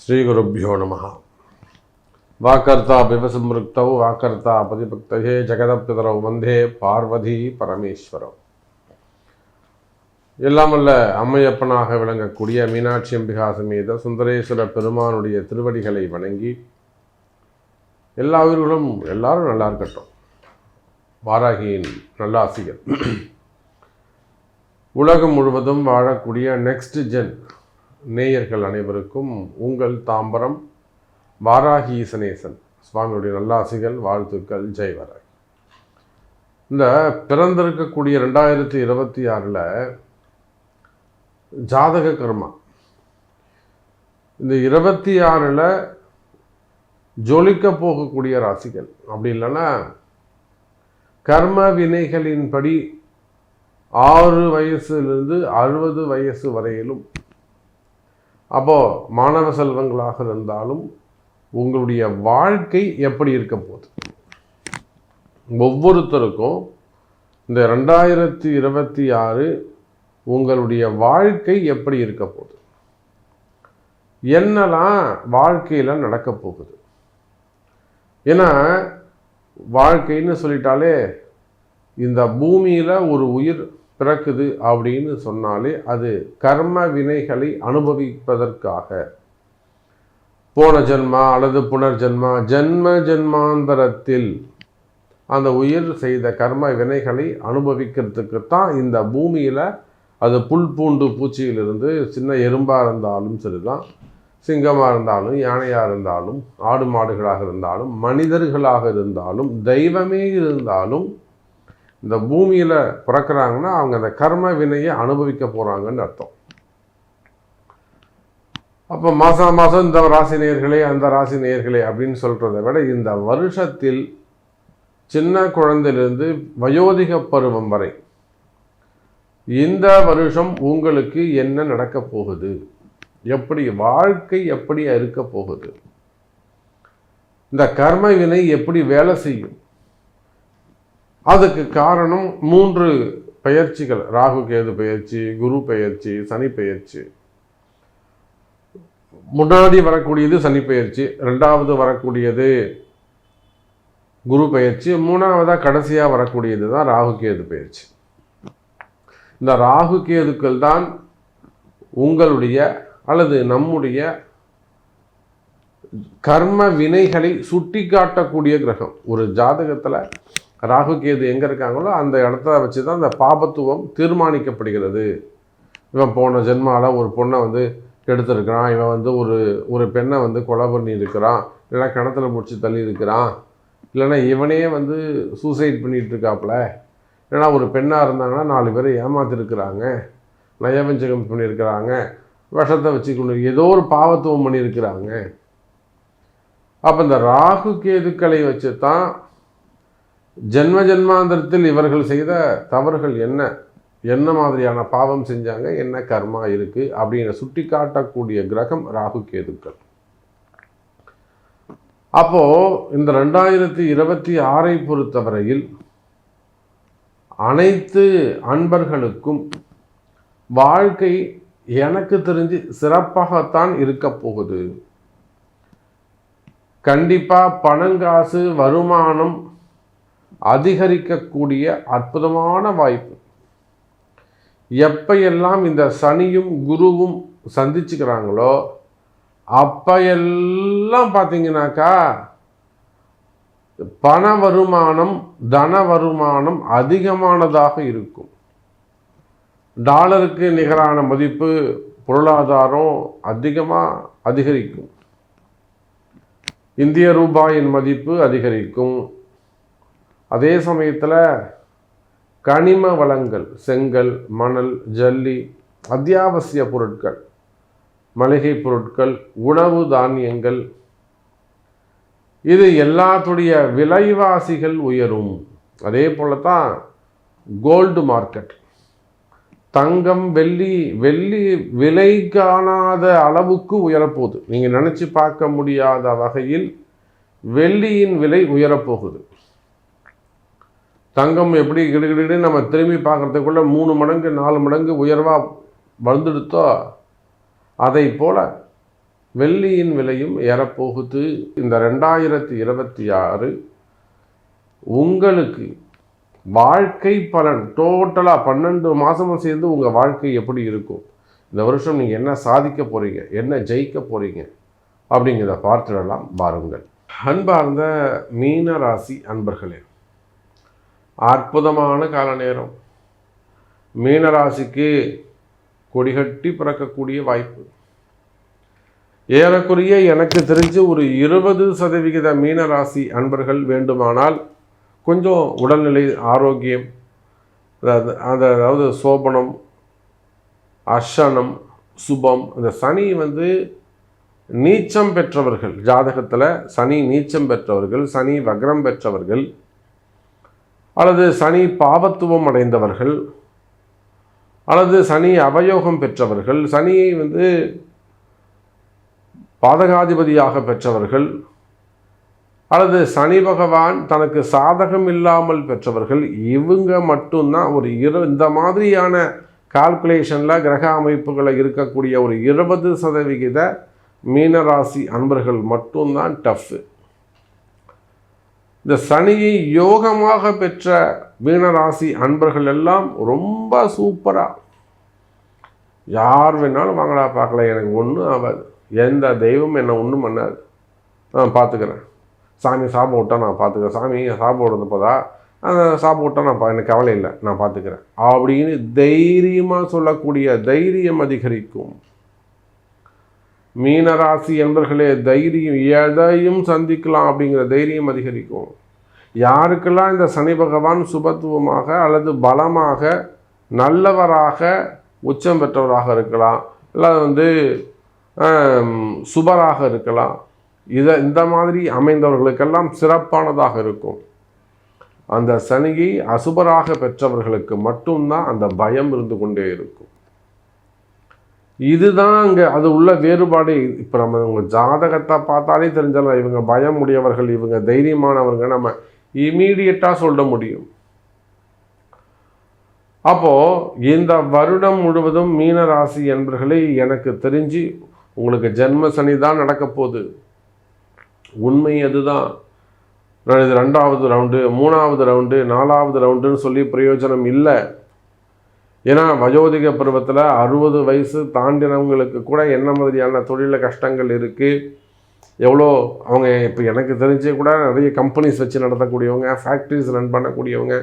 ஸ்ரீகுருப்போ நம. வாக்கர்த்தா பிவசம்ருக்தௌ வாக்கர்த்தா பதிபக்தயே ஜெகதப்பிதரௌ வந்தே பார்வதி பரமேஸ்வரௌ. எல்லாம் வல்ல அம்மையப்பனாக விளங்கக்கூடிய மீனாட்சி அம்பிகா சமேத சுந்தரேஸ்வர பெருமானுடைய திருவடிகளை வணங்கி எல்லா உயிர்களும் எல்லாரும் நல்லா இருக்கட்டும். வாராகியின் நல்லாசிகள். உலகம் முழுவதும் வாழக்கூடிய நெக்ஸ்ட் ஜென் நேயர்கள் அனைவருக்கும் உங்கள் தாம்பரம் வாராகி ஈசனேசன் சுவாமியுடைய நல்லாசிகள், வாழ்த்துக்கள். ஜெய் வாராகி. இந்த பிறந்திருக்கக்கூடிய 2026 ஜாதக கர்மா, இந்த 26 ஜொலிக்க போகக்கூடிய ராசிகள், அப்படி இல்லைன்னா கர்ம வினைகளின்படி 6 வயசுலேருந்து 60 வயசு வரையிலும், அப்போது மாணவ செல்வங்களாக இருந்தாலும் உங்களுடைய வாழ்க்கை எப்படி இருக்க போகுது, ஒவ்வொருத்தருக்கும் இந்த 2026 உங்களுடைய வாழ்க்கை எப்படி இருக்க போகுது, என்னெல்லாம் வாழ்க்கையில் நடக்க போகுது. ஏன்னா வாழ்க்கைன்னு சொல்லிட்டாலே இந்த பூமியில் ஒரு உயிர் பிறக்குது அப்படின்னு சொன்னாலே அது கர்ம வினைகளை அனுபவிப்பதற்காக போன ஜென்மா அல்லது புனர்ஜென்மா ஜென்மாந்தரத்தில் அந்த உயிர் செய்த கர்ம வினைகளை அனுபவிக்கிறதுக்கு தான் இந்த பூமியில், அது புல் பூண்டு பூச்சியிலிருந்து சின்ன எறும்பாக இருந்தாலும் சரிதான், சிங்கமாக இருந்தாலும் யானையாக இருந்தாலும் ஆடு மாடுகளாக இருந்தாலும் மனிதர்களாக இருந்தாலும் தெய்வமே இருந்தாலும் இந்த பூமியில் பிறக்கிறாங்கன்னா அவங்க அந்த கர்ம வினையை அனுபவிக்க போகிறாங்கன்னு அர்த்தம். அப்போ மாதம் மாதம் இந்த ராசி நேயர்களே அந்த ராசி நேயர்களே அப்படின்னு சொல்கிறத விட இந்த வருஷத்தில் சின்ன குழந்தையிலிருந்து வயோதிக பருவம் வரை இந்த வருஷம் உங்களுக்கு என்ன நடக்க போகுது, எப்படி வாழ்க்கை எப்படி இருக்க போகுது, இந்த கர்ம வினை எப்படி வேலை செய்யும். அதுக்கு காரணம் 3 பெயர்ச்சிகள்: ராகு கேது பெயர்ச்சி, குரு பெயர்ச்சி, சனி பெயர்ச்சி. முன்னாடி வரக்கூடியது சனி பெயர்ச்சி, 2வது வரக்கூடியது குரு பெயர்ச்சி, 3வதாக கடைசியாக வரக்கூடியது தான் ராகு கேது பெயர்ச்சி. இந்த ராகு கேதுக்கள் தான் உங்களுடைய அல்லது நம்முடைய கர்ம வினைகளை சுட்டி காட்டக்கூடிய கிரகம். ஒரு ஜாதகத்தில் ராகு கேது எங்கே இருக்காங்களோ அந்த இடத்த வச்சு தான் அந்த பாபத்துவம் தீர்மானிக்கப்படுகிறது. இவன் போன ஜென்மாவில் ஒரு பொண்ணை கெடுத்துருக்கிறான், இவன் ஒரு பெண்ணை கொலை பண்ணி இருக்கிறான், இல்லைன்னா கிணத்துல முடிச்சு தள்ளி இருக்கிறான், இல்லைன்னா இவனே சூசைட் பண்ணிகிட்டு இருக்காப்புல, இல்லைன்னா ஒரு பெண்ணாக இருந்தாங்கன்னா 4 பேரை ஏமாத்திருக்கிறாங்க, நயவஞ்சகம் பண்ணியிருக்கிறாங்க, விஷத்தை வச்சு கொண்டு ஏதோ ஒரு பாவத்துவம் பண்ணியிருக்கிறாங்க. அப்போ இந்த ராகு கேதுக்களை வச்சு தான் ஜென்மாந்தரத்தில் இவர்கள் செய்த தவறுகள் என்ன மாதிரியான பாவம் செஞ்சாங்க, என்ன கர்மா இருக்குது அப்படின்னு சுட்டி காட்டக்கூடிய கிரகம் ராகு கேதுக்கள். அப்போது இந்த 2026 பொறுத்தவரையில் அனைத்து அன்பர்களுக்கும் வாழ்க்கை எனக்கு தெரிஞ்சு சிறப்பாகத்தான் இருக்க போகுது. கண்டிப்பாக பணங்காசு வருமானம் அதிகரிக்கக்கூடிய அற்புதமான வாய்ப்பு. எப்பையெல்லாம் இந்த சனியும் குருவும் சந்திச்சுக்கிறாங்களோ அப்பையெல்லாம் பார்த்தீங்கன்னாக்கா பண வருமானம் தன வருமானம் அதிகமானதாக இருக்கும். டாலருக்கு நிகரான மதிப்பு பொருளாதாரம் அதிகரிக்கும். இந்திய ரூபாயின் மதிப்பு அதிகரிக்கும். அதே சமயத்தில் கனிம வளங்கள், செங்கல், மணல், ஜல்லி, அத்தியாவசிய பொருட்கள், மளிகை பொருட்கள், உணவு தானியங்கள், இது எல்லாத்துடைய விலைவாசிகள் உயரும். அதே போல தான் கோல்டு மார்க்கெட், தங்கம், வெள்ளி விலை காணாத அளவுக்கு உயரப்போகுது. நீங்கள் நினச்சி பார்க்க முடியாத வகையில் வெள்ளியின் விலை உயரப்போகுது. தங்கம் எப்படி கிடுகிடு நம்ம திரும்பி பார்க்குறதுக்குள்ள 3 மடங்கு 4 மடங்கு உயர்வாக வந்துடுத்தோ, அதை போல் வெள்ளியின் விலையும் ஏறப்போகுது. இந்த 2026 உங்களுக்கு வாழ்க்கை பலன் டோட்டலாக 12 மாதமும் சேர்ந்து உங்கள் வாழ்க்கை எப்படி இருக்கும், இந்த வருஷம் நீங்கள் என்ன சாதிக்க போகிறீங்க, என்ன ஜெயிக்க போகிறீங்க அப்படிங்கிறத பார்த்துடலாம் வாருங்கள். அன்பார்ந்த மீன ராசி அன்பர்களே, அற்புதமான கால நேரம். மீனராசிக்கு கொடிகட்டி பிறக்கக்கூடிய வாய்ப்பு. ஏறக்குறைய எனக்கு தெரிஞ்சு ஒரு 20% மீனராசி அன்பர்கள் வேண்டுமானால் கொஞ்சம் உடல்நிலை ஆரோக்கியம், அதாவது சோபனம், அர்ஷனம், சுபம், இந்த சனி நீச்சம் பெற்றவர்கள், ஜாதகத்தில் சனி நீச்சம் பெற்றவர்கள், சனி வக்ரம் பெற்றவர்கள், அல்லது சனி பாவத்துவம் அடைந்தவர்கள், அல்லது சனி அவயோகம் பெற்றவர்கள், சனியை பாதகாதிபதியாக பெற்றவர்கள், அல்லது சனி பகவான் தனக்கு சாதகம் இல்லாமல் பெற்றவர்கள், இவங்க மட்டும்தான் இந்த மாதிரியான கால்குலேஷனில் கிரக அமைப்புகளை இருக்கக்கூடிய ஒரு 20% மீனராசி அன்பர்கள் மட்டும்தான் டஃப்பு. இந்த சனியை யோகமாக பெற்ற மீனராசி அன்பர்கள் எல்லாம் ரொம்ப சூப்பராக, யார் வேணாலும் வாங்கடா பார்க்கல, எனக்கு ஒன்றும் ஆகாது, எந்த தெய்வம் என்னை ஒன்றும் பண்ணாது, நான் பார்த்துக்கிறேன், சாமி சாப்பிட விட்டா நான் பார்த்துக்கிறேன், சாமி சாப்பிட விடுறப்போதா அந்த சாப்பிட விட்டா எனக்கு கவலை இல்லை, நான் பார்த்துக்கிறேன் அப்படின்னு தைரியமாக சொல்லக்கூடிய தைரியம் அதிகரிக்கும். மீனராசி என்பர்களே, தைரியம், எதையும் சந்திக்கலாம் அப்படிங்கிற தைரியம் அதிகரிக்கும். யாருக்கெல்லாம் இந்த சனி பகவான் சுபத்துவமாக அல்லது பலமாக நல்லவராக உச்சம் பெற்றவராக இருக்கலாம், இல்லை சுபராக இருக்கலாம், இந்த மாதிரி அமைந்தவர்களுக்கெல்லாம் சிறப்பானதாக இருக்கும். அந்த சனியை அசுபராக பெற்றவர்களுக்கு மட்டும்தான் அந்த பயம் இருந்து கொண்டே இருக்கும். இதுதான் அங்கே அது உள்ள வேறுபாடு. இப்போ நம்ம உங்கள் ஜாதகத்தை பார்த்தாலே தெரிஞ்சாலும் இவங்க பயம் உடையவர்கள், இவங்க தைரியமானவங்க நம்ம இமீடியட்டாக சொல்ல முடியும். அப்போது இந்த வருடம் முழுவதும் மீனராசி என்பர்களே, எனக்கு தெரிஞ்சு உங்களுக்கு ஜென்ம சனி தான் நடக்க போகுது. உண்மை அதுதான். நான் இது 2வது ரவுண்டு, 3வது ரவுண்டு, 4வது ரவுண்டுன்னு சொல்லி பிரயோஜனம் இல்லை. ஏன்னா வயோதிக பருவத்தில் 60 வயசு தாண்டினவங்களுக்கு கூட என்ன மாதிரியான தொழிலில் கஷ்டங்கள் இருக்குது, எவ்வளோ அவங்க இப்போ எனக்கு தெரிஞ்சே கூட நிறைய கம்பெனிஸ் வச்சு நடத்தக்கூடியவங்க, ஃபேக்ட்ரிஸ் ரன் பண்ணக்கூடியவங்க,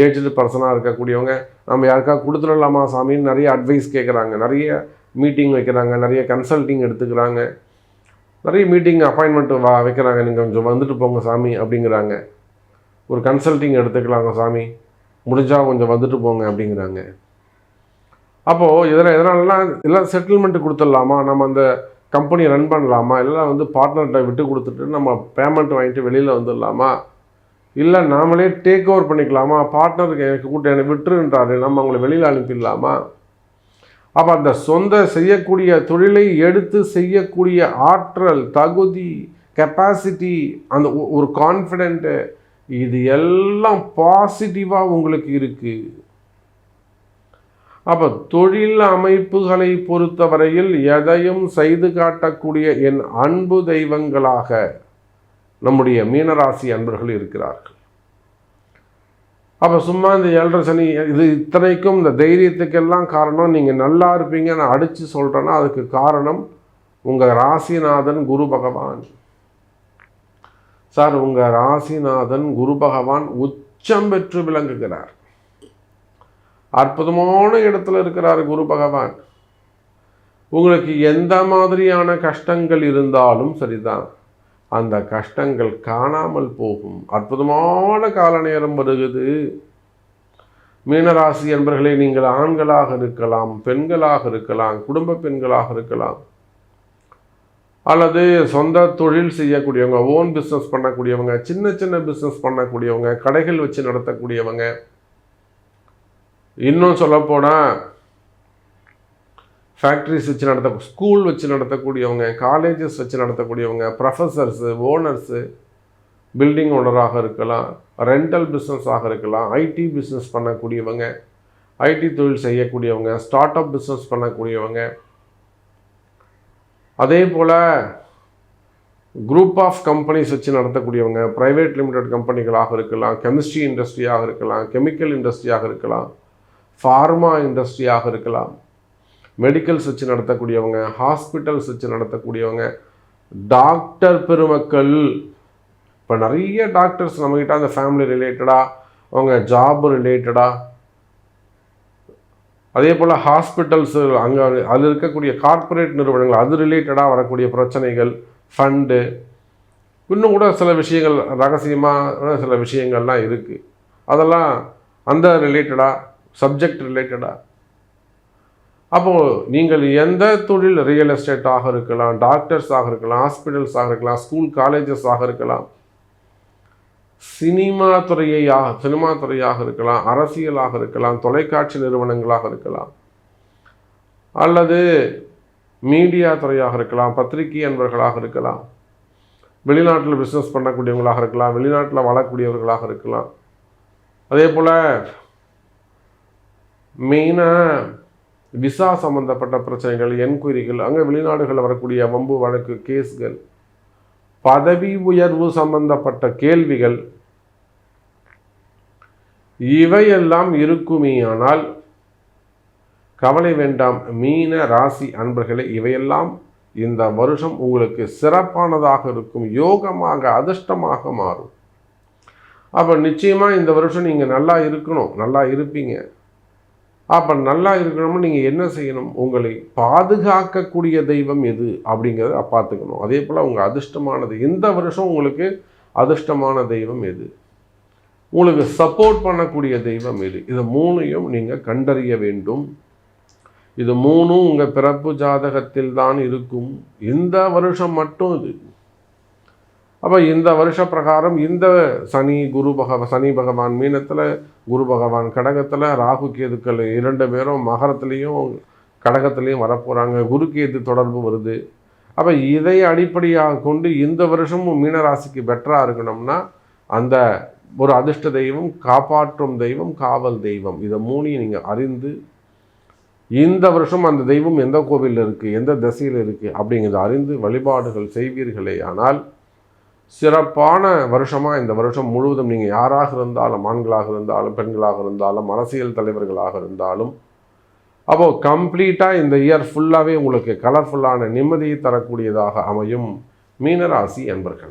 ஏஜ்டு பர்சனாக இருக்கக்கூடியவங்க, நம்ம யாருக்காக கொடுத்துடலாமா சாமின்னு நிறைய அட்வைஸ் கேட்குறாங்க, நிறைய மீட்டிங் வைக்கிறாங்க, நிறைய கன்சல்ட்டிங் எடுத்துக்கிறாங்க, நிறைய மீட்டிங் அப்பாயின்மெண்ட் வைக்கிறாங்க, நீங்கள் கொஞ்சம் வந்துட்டு போங்க சாமி அப்படிங்கிறாங்க, ஒரு கன்சல்ட்டிங் எடுத்துக்கலாங்க சாமி, முடிஞ்சால் கொஞ்சம் வந்துட்டு போங்க அப்படிங்கிறாங்க. அப்போது எதனாலலாம் செட்டில்மெண்ட்டு கொடுத்துடலாமா, நம்ம அந்த கம்பெனி ரன் பண்ணலாமா, இல்லை பார்ட்னர்கிட்ட விட்டு கொடுத்துட்டு நம்ம பேமெண்ட் வாங்கிட்டு வெளியில் வந்துடலாமா, இல்லை நாமளே டேக் ஓவர் பண்ணிக்கலாமா, பார்ட்னருக்கு எனக்கு கூட்ட என்னை விட்டுருன்றாரு, நம்ம அவங்களை வெளியில் அனுப்பிடலாமா. அப்போ அந்த சொந்த செய்யக்கூடிய தொழிலை எடுத்து செய்யக்கூடிய ஆற்றல், தகுதி, கெப்பாசிட்டி, அந்த ஒரு கான்ஃபிடென்ட்டு, இது எல்லாம் பாசிட்டிவாக உங்களுக்கு இருக்குது. அப்போ தொழில் அமைப்புகளை பொறுத்தவரையில் எதையும் செய்து காட்டக்கூடிய என் அன்பு தெய்வங்களாக நம்முடைய மீனராசி அன்பர்கள் இருக்கிறார்கள். அப்போ சும்மா இந்த 7.5 சனி இது இத்தனைக்கும் இந்த தைரியத்துக்கெல்லாம் காரணம், நீங்கள் நல்லா இருப்பீங்க நான் அடித்து சொல்கிறேன்னா அதுக்கு காரணம் உங்கள் ராசிநாதன் குரு பகவான். சார், உங்கள் ராசிநாதன் குரு பகவான் உச்சம் பெற்று விளங்குகிறார். அற்புதமான இடத்துல இருக்கிறார் குரு பகவான். உங்களுக்கு எந்த மாதிரியான கஷ்டங்கள் இருந்தாலும் சரிதான், அந்த கஷ்டங்கள் காணாமல் போகும். அற்புதமான கால நேரம் வருகிறது. மீனராசி என்பர்களே, நீங்கள் ஆண்களாக இருக்கலாம், பெண்களாக இருக்கலாம், குடும்ப பெண்களாக இருக்கலாம், அல்லது சொந்த தொழில் செய்யக்கூடியவங்க, ஓன் பிஸ்னஸ் பண்ணக்கூடியவங்க, சின்ன சின்ன பிஸ்னஸ் பண்ணக்கூடியவங்க, கடைகள் வச்சு நடத்தக்கூடியவங்க, இன்னும் சொல்லப்போனால் ஃபேக்ட்ரிஸ் வச்சு ஸ்கூல் வச்சு நடத்தக்கூடியவங்க, காலேஜஸ் வச்சு நடத்தக்கூடியவங்க, ப்ரொஃபஸர்ஸு, ஓனர்ஸு, பில்டிங் ஓனராக இருக்கலாம், ரெண்டல் பிஸ்னஸாக இருக்கலாம், ஐடி பிஸ்னஸ் பண்ணக்கூடியவங்க, ஐடி தொழில் செய்யக்கூடியவங்க, ஸ்டார்ட் அப் பிஸ்னஸ் பண்ணக்கூடியவங்க, அதே போல் குரூப் ஆஃப் கம்பெனிஸ் வச்சு நடத்தக்கூடியவங்க, ப்ரைவேட் லிமிடெட் கம்பெனிகளாக இருக்கலாம், கெமிஸ்ட்ரி இண்டஸ்ட்ரியாக இருக்கலாம், கெமிக்கல் இண்டஸ்ட்ரியாக இருக்கலாம், ஃபார்மா இண்டஸ்ட்ரியாக இருக்கலாம், மெடிக்கல்ஸ் வச்சு நடத்தக்கூடியவங்க, ஹாஸ்பிட்டல்ஸ் வச்சு நடத்தக்கூடியவங்க, டாக்டர் பெருமக்கள். இப்போ நிறைய டாக்டர்ஸ் நம்மக்கிட்ட அந்த ஃபேமிலி ரிலேட்டடாக, அவங்க ஜாப் ரிலேட்டடாக, அதே போல் ஹாஸ்பிட்டல்ஸு அங்கே அதில் இருக்கக்கூடிய கார்ப்பரேட் நிறுவனங்கள் அது ரிலேட்டடாக வரக்கூடிய பிரச்சனைகள், ஃபண்டு, இன்னும் கூட சில விஷயங்கள் ரகசியமான சில விஷயங்கள்லாம் இருக்குது. அதெல்லாம் அந்த ரிலேட்டடாக, சப்ஜெக்ட் ரிலேட்டடாக. அப்போது நீங்கள் எந்த தொழில், ரியல் எஸ்டேட்டாக இருக்கலாம், டாக்டர்ஸாக இருக்கலாம், ஹாஸ்பிட்டல்ஸாக இருக்கலாம், ஸ்கூல் காலேஜஸாக இருக்கலாம், சினிமா துறையாக இருக்கலாம், அரசியலாக இருக்கலாம், தொலைக்காட்சி நிறுவனங்களாக இருக்கலாம், அல்லது மீடியா துறையாக இருக்கலாம், பத்திரிகை அன்பர்களாக இருக்கலாம், வெளிநாட்டில் பிஸ்னஸ் பண்ணக்கூடியவங்களாக இருக்கலாம், வெளிநாட்டில் வாழக்கூடியவர்களாக இருக்கலாம். அதே போல் மெயினாக விசா சம்பந்தப்பட்ட பிரச்சனைகள், என்கொயரிகள், அங்கே வெளிநாடுகளில் வரக்கூடிய வம்பு வழக்கு கேஸ்கள், பதவி உயர்வு சம்பந்தப்பட்ட கேள்விகள், இவையெல்லாம் இருக்குமேயானால் கவலை வேண்டாம் மீன ராசி அன்பர்களே. இவையெல்லாம் இந்த வருஷம் உங்களுக்கு சிறப்பானதாக இருக்கும், யோகமாக, அதிர்ஷ்டமாக மாறும். அப்போ நிச்சயமாக இந்த வருஷம் நீங்கள் நல்லா இருக்கணும், நல்லா இருப்பீங்க. அப்போ நல்லா இருக்கணும்னு நீங்கள் என்ன செய்யணும்? உங்களை பாதுகாக்கக்கூடிய தெய்வம் எது அப்படிங்கிறத பார்த்துக்கணும். அதே போல் உங்கள் அதிர்ஷ்டமானது, இந்த வருஷம் உங்களுக்கு அதிர்ஷ்டமான தெய்வம் எது, உங்களுக்கு சப்போர்ட் பண்ணக்கூடிய தெய்வம் எது, இது மூணையும் நீங்கள் கண்டறிய வேண்டும். இது மூணும் உங்கள் பிறப்பு ஜாதகத்தில் தான் இருக்கும். இந்த வருஷம் மட்டும் இது. அப்போ இந்த வருஷ பிரகாரம் இந்த சனி பகவான் மீனத்தில், குரு பகவான் கடகத்தில், ராகு கேதுக்கள் 2 பேரும் மகரத்துலேயும் கடகத்துலேயும் வரப்போகிறாங்க. குரு கேது தொடர்பு வருது. அப்போ இதை அடிப்படையாக கொண்டு இந்த வருஷமும் மீனராசிக்கு பெட்டராக இருக்கணும்னா அந்த ஒரு அதிர்ஷ்ட தெய்வம், காப்பாற்றும் தெய்வம், காவல் தெய்வம், இதை மூணையும் நீங்கள் அறிந்து இந்த வருஷம் அந்த தெய்வம் எந்த கோவிலில் இருக்குது, எந்த திசையில் இருக்குது அப்படிங்கிறத அறிந்து வழிபாடுகள் செய்வீர்களே ஆனால் சிறப்பான வருஷமாக இந்த வருஷம் முழுவதும் நீங்கள் யாராக இருந்தாலும், ஆண்களாக இருந்தாலும், பெண்களாக இருந்தாலும், அரசியல் தலைவர்களாக இருந்தாலும், அப்போது கம்ப்ளீட்டாக இந்த இயர் ஃபுல்லாகவே உங்களுக்கு கலர்ஃபுல்லான நிம்மதியை தரக்கூடியதாக அமையும் மீனராசி அன்பர்களே.